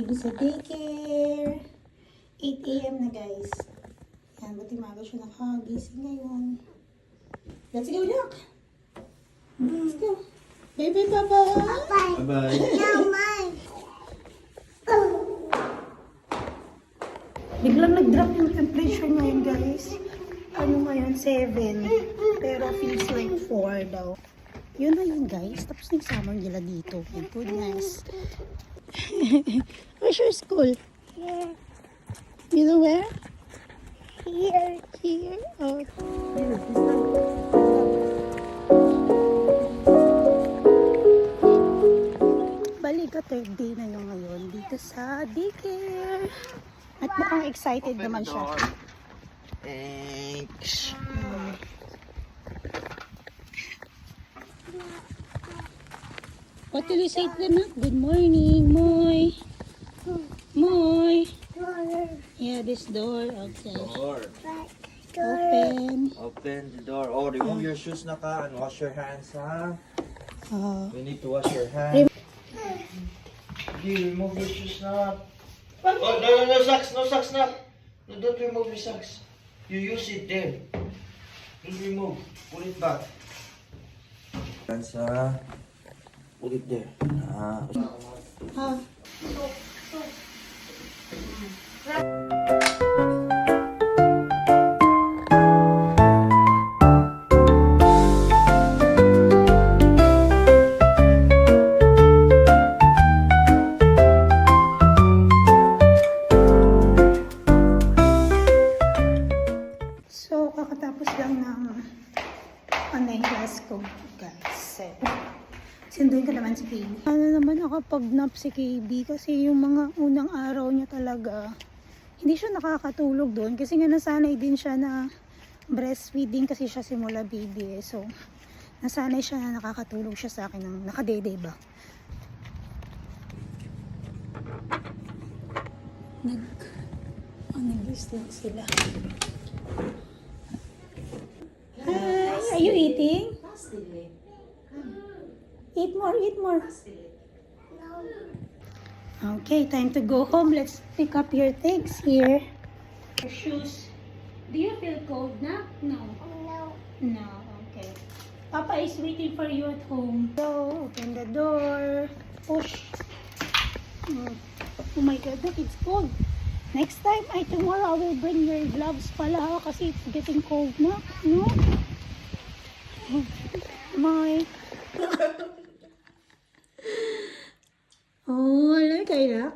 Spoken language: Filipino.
baby sa daycare. 8 a.m. na guys. Yan, buti maga siya nakagising ngayon. Let's go, look! Let's go. Baby, bye-bye! Bye-bye. Biglang nag-drop yung temperature ngayon guys. Ano ngayon? 7. Pero feels like 4 daw. Yun na yun guys. Tapos na yung summer nila dito. My goodness. Where's your school? Here. You know where? Here. Here. Oh. Balik ka third day na yung ngayon dito sa daycare. At mukhang excited naman siya. Thanks. What will you say to them? Good morning, Moy. Moy. Door. Yeah, this door. Okay. Door. Back. Open. Open the door. Oh, remove your shoes na ka and wash your hands, ha? We need to wash your hands. Remove your shoes na. Oh, no socks, no socks na. No, don't remove your socks. You use it then. Don't remove. Put it back. Hands, ha? Put it there. Ah. So, kakatapos lang ng online class ko, guys. So, sinduin ko naman si KB. Ano naman nakapag-nap si KB kasi yung mga unang araw niya talaga, hindi siya nakakatulog doon kasi nga nasanay din siya na breastfeeding kasi siya simula baby eh. So, nasanay siya na nakakatulog siya sa akin ng nakadede ba. Nag-sleep sila. Hi, are you eating? Eat more, eat more. Okay, time to go home. Let's pick up your things here. Your shoes. Do you feel cold na? No. No. No, okay. Papa is waiting for you at home. So, open the door. Push. Oh my God, look, it's cold. Next time, tomorrow I will bring your gloves pala ha, kasi it's getting cold na. No? My. Oh, wala kayo na?